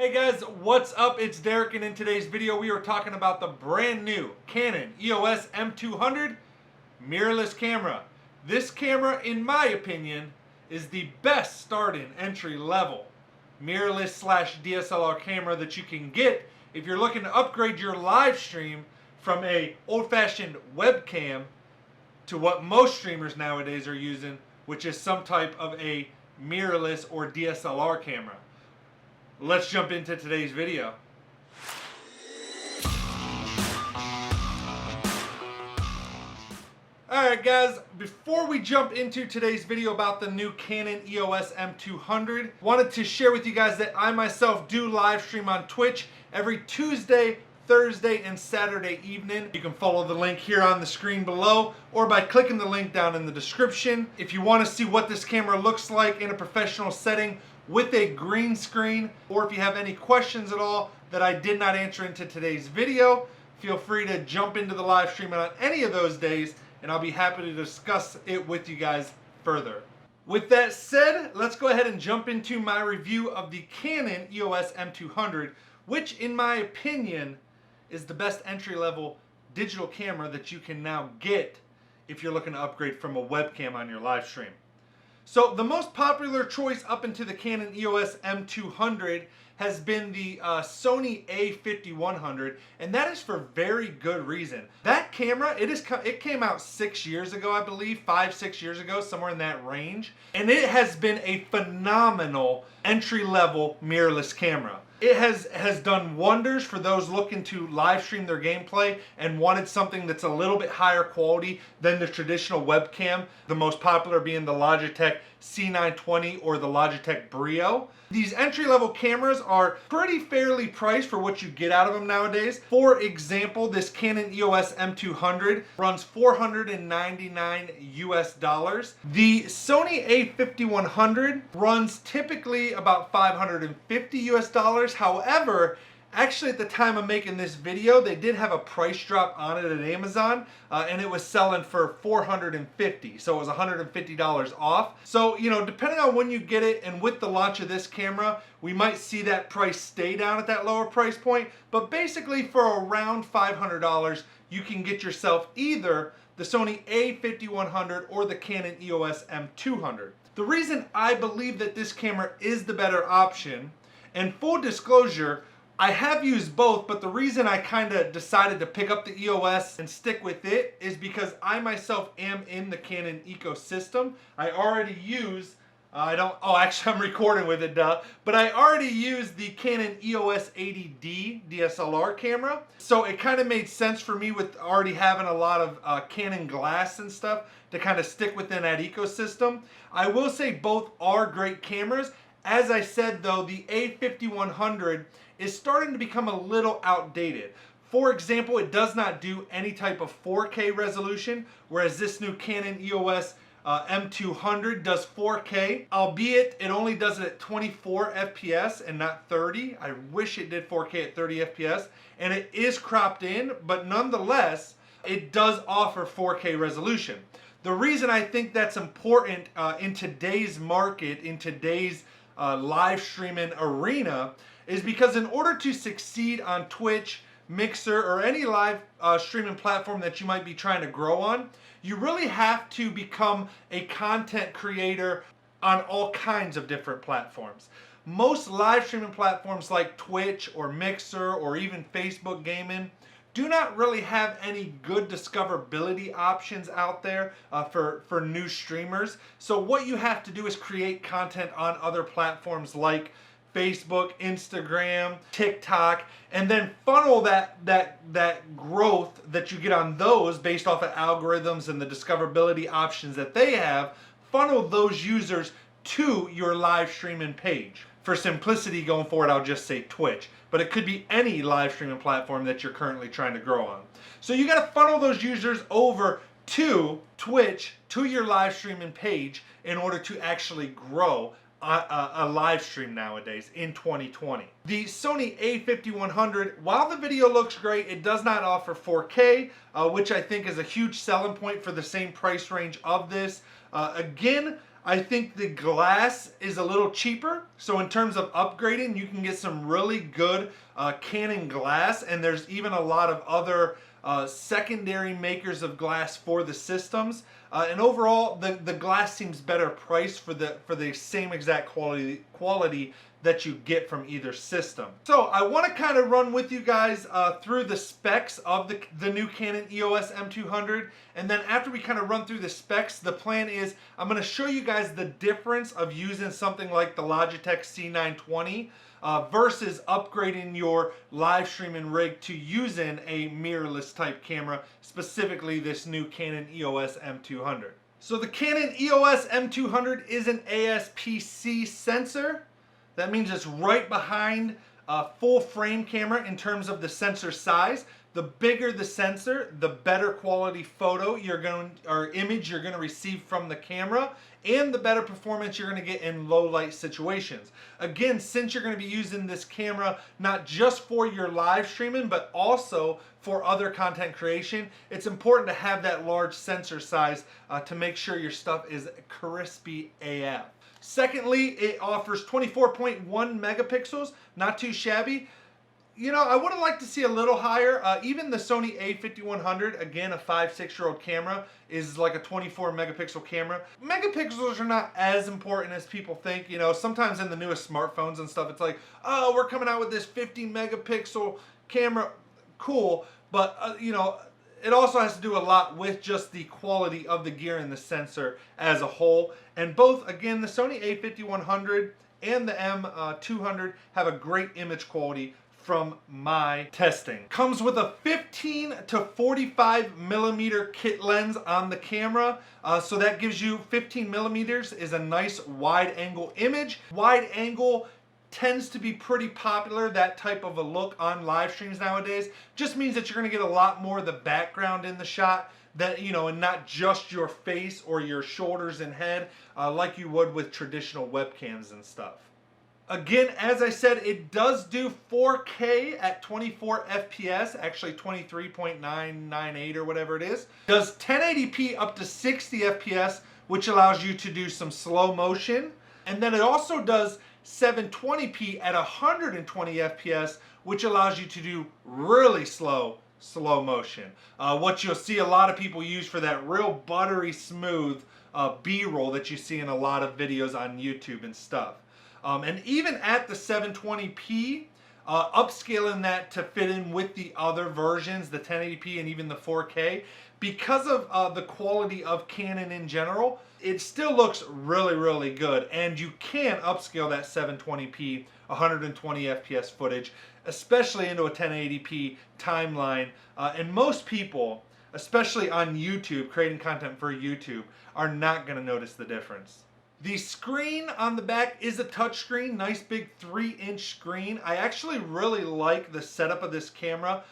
Hey guys, what's up? It's Derek, and in today's video we are talking about the brand new Canon EOS M200 mirrorless camera. This camera, in my opinion, is the best starting entry-level mirrorless slash DSLR camera that you can get if you're looking to upgrade your live stream from a old-fashioned webcam to what most streamers nowadays are using, which is some type of a mirrorless or DSLR camera. Let's jump into today's video. Alright guys, before we jump into today's video about the new Canon EOS M200, wanted to share with you guys that I myself do live stream on Twitch every Tuesday, Thursday, and Saturday evening. You can follow the link here on the screen below or by clicking the link down in the description. If you want to see what this camera looks like in a professional setting with a green screen, or if you have any questions at all that I did not answer into today's video, feel free to jump into the live stream on any of those days and I'll be happy to discuss it with you guys further. With that said, let's go ahead and jump into my review of the Canon EOS M200, which in my opinion is the best entry-level digital camera that you can now get if you're looking to upgrade from a webcam on your live stream. So the most popular choice up into the Canon EOS M200 has been the Sony A5100, and that is for very good reason. That camera, it came out 6 years ago, I believe, 5-6 years ago, somewhere in that range, and it has been a phenomenal entry-level mirrorless camera. It has done wonders for those looking to live stream their gameplay and wanted something that's a little bit higher quality than the traditional webcam, the most popular being the Logitech C920 or the Logitech Brio. These entry-level cameras are pretty fairly priced for what you get out of them nowadays. For example, this Canon EOS M200 runs $499 US. The Sony A5100 runs typically about $550 US. However, actually at the time of making this video, they did have a price drop on it at Amazon, and it was selling for $450, so it was $150 off. So, you know, depending on when you get it, and with the launch of this camera, we might see that price stay down at that lower price point, but basically for around $500, you can get yourself either the Sony A5100 or the Canon EOS M200. The reason I believe that this camera is the better option, and full disclosure, I have used both, but the reason I kind of decided to pick up the EOS and stick with it is because I myself am in the Canon ecosystem. I already use, actually I'm recording with it, but I already use the Canon EOS 80D DSLR camera. So it kind of made sense for me with already having a lot of Canon glass and stuff to kind of stick within that ecosystem. I will say both are great cameras. As I said though, the A5100 is starting to become a little outdated. For example, it does not do any type of 4K resolution, whereas this new Canon EOS M200 does 4K, albeit it only does it at 24 FPS and not 30. I wish it did 4K at 30 FPS, and it is cropped in, but nonetheless, it does offer 4K resolution. The reason I think that's important in today's market, in today's live streaming arena, is because in order to succeed on Twitch, Mixer, or any live streaming platform that you might be trying to grow on, you really have to become a content creator on all kinds of different platforms. Most live streaming platforms like Twitch or Mixer or even Facebook gaming do not really have any good discoverability options out there for new streamers. So what you have to do is create content on other platforms like Facebook, Instagram, TikTok, and then funnel that growth that you get on those based off of algorithms and the discoverability options that they have, funnel those users to your live streaming page. For simplicity going forward, I'll just say Twitch, but it could be any live streaming platform that you're currently trying to grow on. So you got to funnel those users over to Twitch, to your live streaming page, in order to actually grow a live stream nowadays in 2020. The Sony A5100, while the video looks great, it does not offer 4K, which I think is a huge selling point for the same price range of this. Again, I think the glass is a little cheaper. So in terms of upgrading, you can get some really good Canon glass, and there's even a lot of other secondary makers of glass for the systems. And overall, the glass seems better priced for the same exact quality that you get from either system. So I want to kind of run with you guys through the specs of the new Canon EOS M200, and then after we kind of run through the specs, the plan is I'm going to show you guys the difference of using something like the Logitech C920 versus upgrading your live streaming rig to using a mirrorless type camera, specifically this new Canon EOS M200. So the Canon EOS M200 is an ASPC sensor. That means it's right behind a full frame camera in terms of the sensor size. The bigger the sensor, the better quality photo image you're going to receive from the camera, and the better performance you're going to get in low light situations. Again, since you're going to be using this camera not just for your live streaming, but also for other content creation, it's important to have that large sensor size to make sure your stuff is crispy AF. Secondly, it offers 24.1 megapixels, not too shabby. You know, I would have liked to see a little higher. Even the Sony a5100, again, a 5-6-year-old camera, is like a 24 megapixel camera. Megapixels are not as important as people think. You know, sometimes in the newest smartphones and stuff, it's like, oh, we're coming out with this 50 megapixel camera. Cool, but, you know, it also has to do a lot with just the quality of the gear and the sensor as a whole. And both, again, the Sony a5100 and the M200 have a great image quality from my testing. Comes with a 15 to 45 millimeter kit lens on the camera. So that gives you 15 millimeters is a nice wide angle image. Wide angle tends to be pretty popular, that type of a look on live streams nowadays. Just means that you're going to get a lot more of the background in the shot, that, you know, and not just your face or your shoulders and head like you would with traditional webcams and stuff. Again, as I said, it does do 4K at 24 FPS, actually 23.998 or whatever it is. Does 1080p up to 60 FPS, which allows you to do some slow motion. And then it also does 720p at 120 FPS, which allows you to do really slow motion. What you'll see a lot of people use for that real buttery smooth B-roll that you see in a lot of videos on YouTube and stuff. And even at the 720p, upscaling that to fit in with the other versions, the 1080p and even the 4K, because of the quality of Canon in general, it still looks really, really good. And you can upscale that 720p, 120 FPS footage, especially into a 1080p timeline. And most people, especially on YouTube, creating content for YouTube, are not going to notice the difference. The screen on the back is a touchscreen, nice big 3-inch screen. I actually really like the setup of this camera.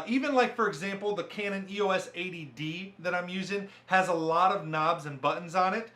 Even like, for example, the Canon EOS 80D that I'm using has a lot of knobs and buttons on it.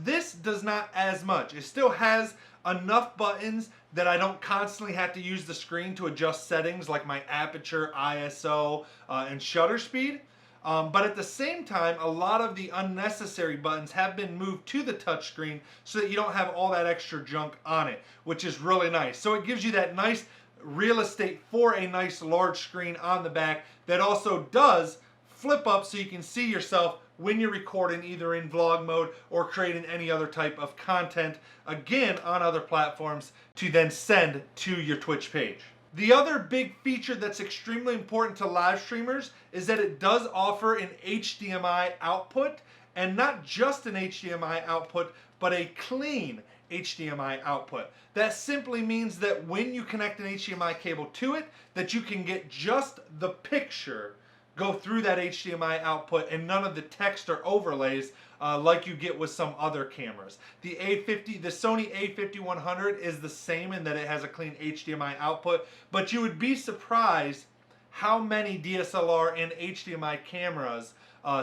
This does not as much. It still has enough buttons that I don't constantly have to use the screen to adjust settings like my aperture, ISO, and shutter speed. But at the same time, a lot of the unnecessary buttons have been moved to the touchscreen so that you don't have all that extra junk on it, which is really nice. So it gives you that nice real estate for a nice large screen on the back that also does flip up so you can see yourself when you're recording, either in vlog mode or creating any other type of content, again on other platforms, to then send to your Twitch page. The other big feature that's extremely important to live streamers is that it does offer an HDMI output, and not just an HDMI output, but a clean HDMI output. That simply means that when you connect an HDMI cable to it, that you can get just the picture go through that HDMI output and none of the text or overlays like you get with some other cameras. The Sony a5100 is the same in that it has a clean HDMI output, but you would be surprised how many DSLR and HDMI cameras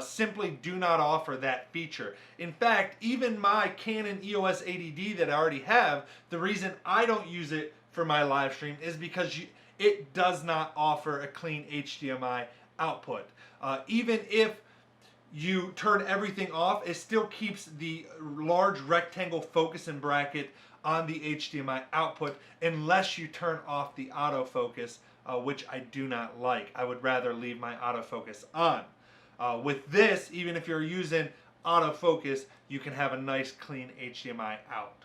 simply do not offer that feature. In fact, even my Canon EOS 80D that I already have, the reason I don't use it for my live stream is because it does not offer a clean HDMI output. Even if you turn everything off, it still keeps the large rectangle focus and bracket on the HDMI output unless you turn off the autofocus, which I do not like. I would rather leave my autofocus on. With this, even if you're using autofocus, you can have a nice clean HDMI out.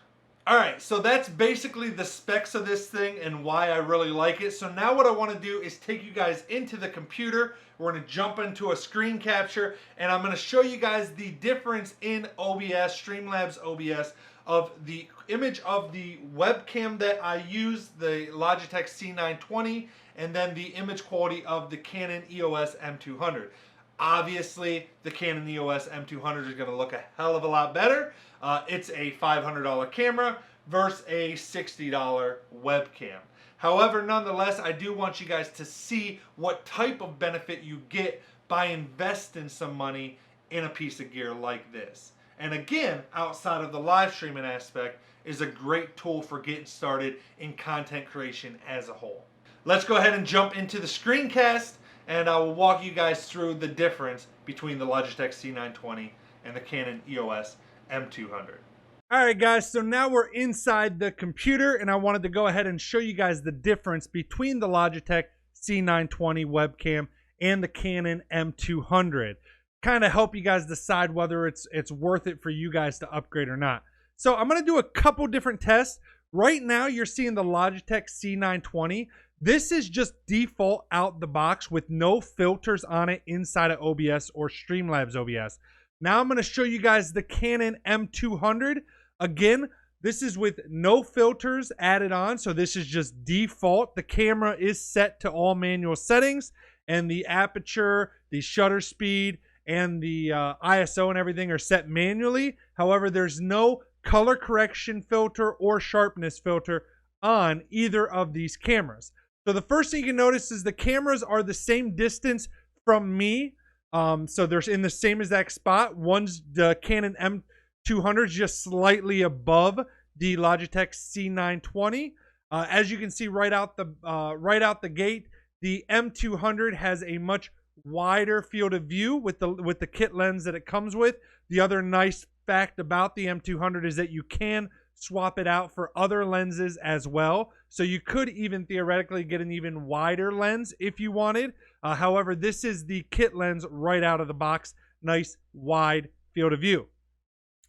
Alright, so that's basically the specs of this thing and why I really like it. So now what I want to do is take you guys into the computer. We're going to jump into a screen capture and I'm going to show you guys the difference in OBS, Streamlabs OBS, of the image of the webcam that I use, the Logitech C920, and then the image quality of the Canon EOS M200. Obviously, the Canon EOS M200 is going to look a hell of a lot better. It's a $500 camera versus a $60 webcam. However, nonetheless, I do want you guys to see what type of benefit you get by investing some money in a piece of gear like this. And again, outside of the live streaming aspect, is a great tool for getting started in content creation as a whole. Let's go ahead and jump into the screencast, and I will walk you guys through the difference between the Logitech C920 and the Canon EOS M200. Alright guys, so now we're inside the computer and I wanted to go ahead and show you guys the difference between the Logitech C920 webcam and the Canon M200. Kind of help you guys decide whether it's worth it for you guys to upgrade or not. So I'm going to do a couple different tests. Right now you're seeing the Logitech C920. This is just default out the box with no filters on it inside of OBS or Streamlabs OBS. Now I'm going to show you guys the Canon M200. Again, this is with no filters added on, so this is just default. The camera is set to all manual settings, and the aperture, the shutter speed, and the ISO and everything are set manually. However, there's no color correction filter or sharpness filter on either of these cameras. So the first thing you can notice is the cameras are the same distance from me. So they're in the same exact spot. One's the Canon M200 is just slightly above the Logitech C920. As you can see right out the gate, the M200 has a much wider field of view with the kit lens that it comes with. The other nice fact about the M200 is that you can swap it out for other lenses as well. So you could even theoretically get an even wider lens if you wanted. However, this is the kit lens right out of the box. Nice wide field of view.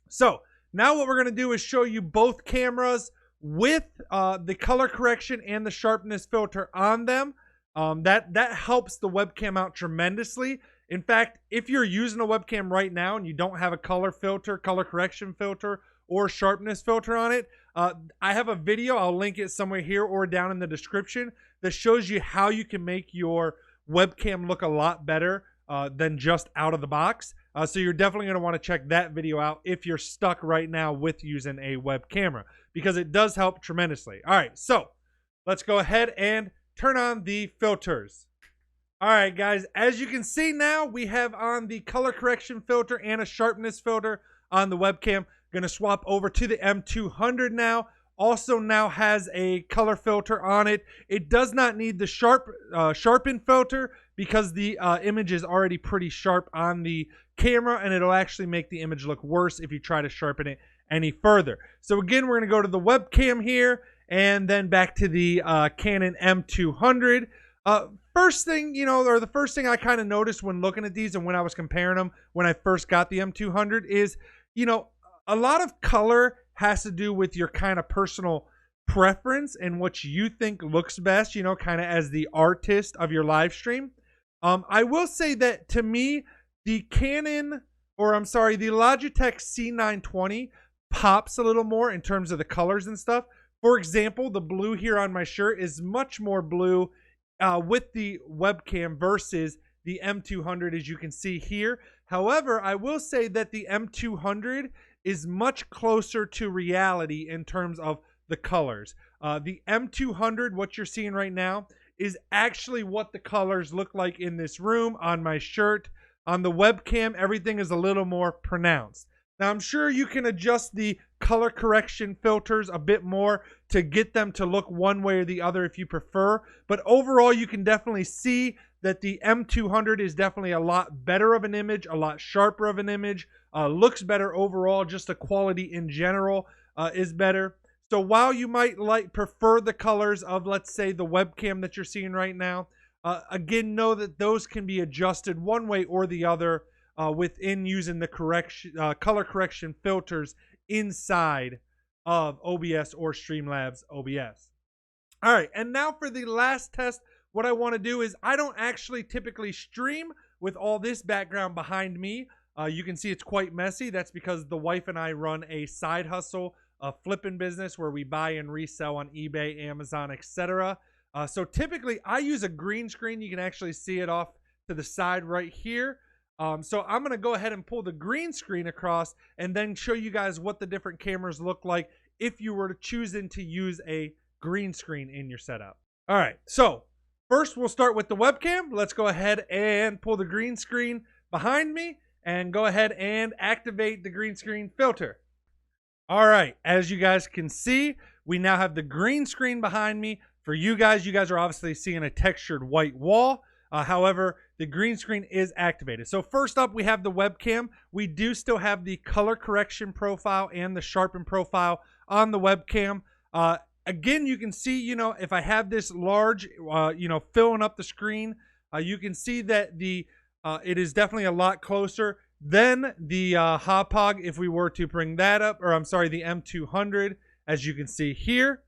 So now what we're going to do is show you both cameras with the color correction and the sharpness filter on them. That helps the webcam out tremendously. In fact, if you're using a webcam right now and you don't have a color filter, color correction filter, or sharpness filter on it, I have a video, I'll link it somewhere here or down in the description, that shows you how you can make your webcam look a lot better than just out of the box. So you're definitely going to want to check that video out if you're stuck right now with using a web camera, because it does help tremendously. All right, so let's go ahead and turn on the filters. All right, guys, as you can see now, we have on the color correction filter and a sharpness filter on the webcam. Going to swap over to the M200 now. Also now has a color filter on it. It does not need the sharpen filter because the image is already pretty sharp on the camera, and it'll actually make the image look worse if you try to sharpen it any further. So again, we're going to go to the webcam here and then back to the Canon M200. First thing, the first thing I kind of noticed when looking at these and when I was comparing them when I first got the M200 is, a lot of color has to do with your kind of personal preference and what you think looks best, kind of as the artist of your live stream. I will say that to me, the Logitech C920 pops a little more in terms of the colors and stuff. For example, the blue here on my shirt is much more blue with the webcam versus the M200, as you can see here. However, I will say that the M200 is much closer to reality in terms of the colors. The M200, what you're seeing right now, is actually what the colors look like in this room on my shirt. On the webcam, everything is a little more pronounced. Now, I'm sure you can adjust the color correction filters a bit more to get them to look one way or the other if you prefer. But overall, you can definitely see that the M200 is definitely a lot better of an image, a lot sharper of an image, looks better overall. Just the quality in general is better. So while you might prefer the colors of, let's say, the webcam that you're seeing right now, again, know that those can be adjusted one way or the other within using the color correction filters inside of OBS or Streamlabs OBS. All right, and now for the last test, what I want to do is I don't actually typically stream with all this background behind me. You can see it's quite messy. That's because the wife and I run a side hustle, a flipping business where we buy and resell on eBay, Amazon, etc. So typically I use a green screen. You can actually see it off to the side right here. So I'm going to go ahead and pull the green screen across and then show you guys what the different cameras look like if you were to choosing to use a green screen in your setup. All right, so first we'll start with the webcam. Let's go ahead and pull the green screen behind me and go ahead and activate the green screen filter. All right, as you guys can see, we now have the green screen behind me. For you guys are obviously seeing a textured white wall. However, the green screen is activated. So first up, we have the webcam. We do still have the color correction profile and the sharpen profile on the webcam. Again, you can see, if I have this large, filling up the screen, you can see that it is definitely a lot closer than the Hauppauge if we were to bring that up, or I'm sorry, the M200, as you can see here.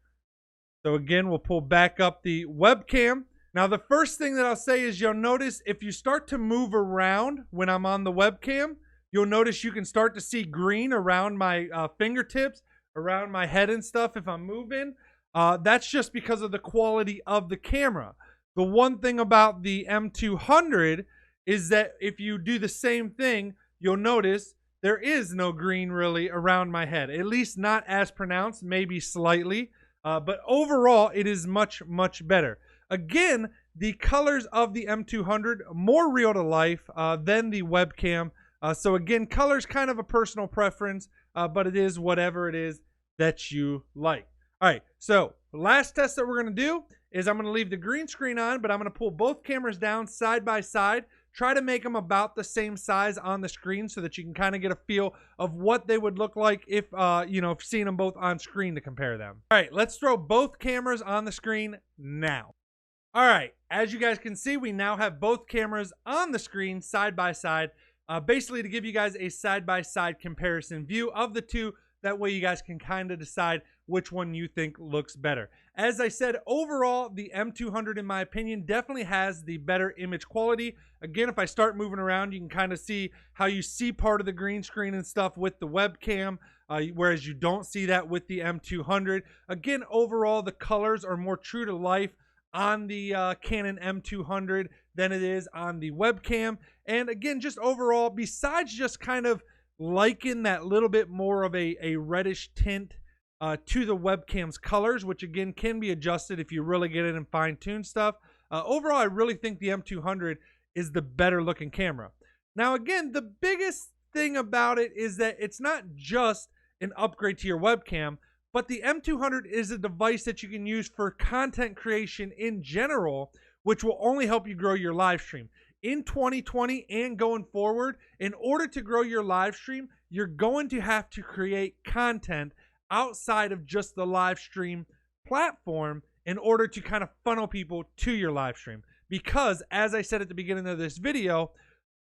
So again, we'll pull back up the webcam. Now, the first thing that I'll say is you'll notice if you start to move around when I'm on the webcam, you'll notice you can start to see green around my fingertips, around my head and stuff if I'm moving. That's just because of the quality of the camera. The one thing about the M200 is that if you do the same thing, you'll notice there is no green really around my head, at least not as pronounced, maybe slightly. But overall, it is much, much better. Again, the colors of the M200 more real to life than the webcam. So again, colors kind of a personal preference, but it is whatever it is that you like. All right, so the last test that we're going to do is I'm going to leave the green screen on, but I'm going to pull both cameras down side by side, try to make them about the same size on the screen so that you can kind of get a feel of what they would look like if, seeing them both on screen to compare them. All right, let's throw both cameras on the screen now. All right, as you guys can see, we now have both cameras on the screen side by side, basically to give you guys a side-by-side comparison view of the two. That way you guys can kind of decide which one you think looks better. As I said, overall, the M200, in my opinion, definitely has the better image quality. Again, if I start moving around, you can kind of see how you see part of the green screen and stuff with the webcam, whereas you don't see that with the M200. Again, overall, the colors are more true to life on the Canon M200 than it is on the webcam. And again, just overall, besides just kind of liking that little bit more of a reddish tint to the webcam's colors, which again can be adjusted if you really get in and fine-tune stuff. Overall, I really think the M200 is the better looking camera. Now again, the biggest thing about it is that it's not just an upgrade to your webcam, but the M200 is a device that you can use for content creation in general, which will only help you grow your live stream. In 2020 and going forward, in order to grow your live stream, you're going to have to create content outside of just the live stream platform in order to kind of funnel people to your live stream. Because, as I said at the beginning of this video,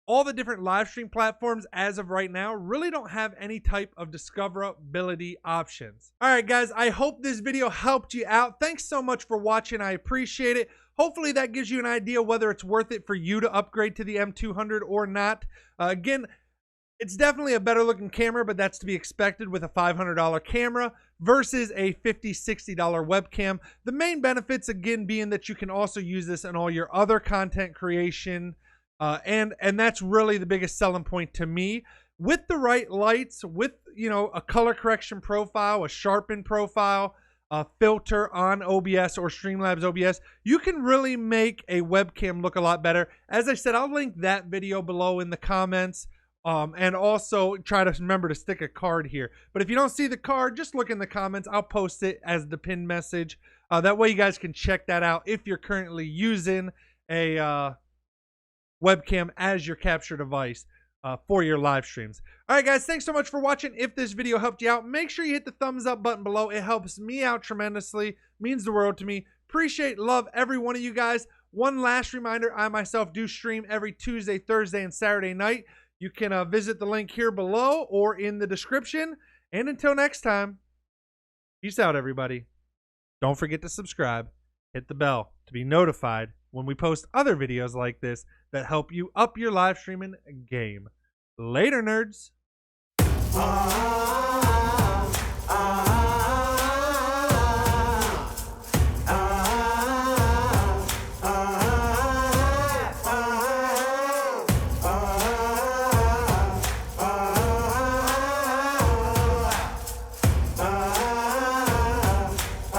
all the different live stream platforms as of right now really don't have any type of discoverability options. All right, guys, I hope this video helped you out. Thanks so much for watching. I appreciate it. Hopefully that gives you an idea whether it's worth it for you to upgrade to the M200 or not. Again, it's definitely a better looking camera, but that's to be expected with a $500 camera versus a $50, $60 webcam. The main benefits, again, being that you can also use this in all your other content creation. And that's really the biggest selling point to me. With the right lights, with, a color correction profile, a sharpen profile, a filter on OBS or Streamlabs OBS, you can really make a webcam look a lot better. As I said, I'll link that video below in the comments. And also try to remember to stick a card here. But if you don't see the card, just look in the comments. I'll post it as the pinned message. That way you guys can check that out if you're currently using a webcam as your capture device for your live streams. All right, guys, thanks so much for watching. If this video helped you out, make sure you hit the thumbs up button below. It helps me out tremendously, means the world to me. Appreciate, love every one of you guys. One last reminder, I myself do stream every Tuesday, Thursday, and Saturday night. You can visit the link here below or in the description. And until next time, peace out, everybody. Don't forget to subscribe, hit the bell to be notified when we post other videos like this that help you up your live streaming game. Later, nerds.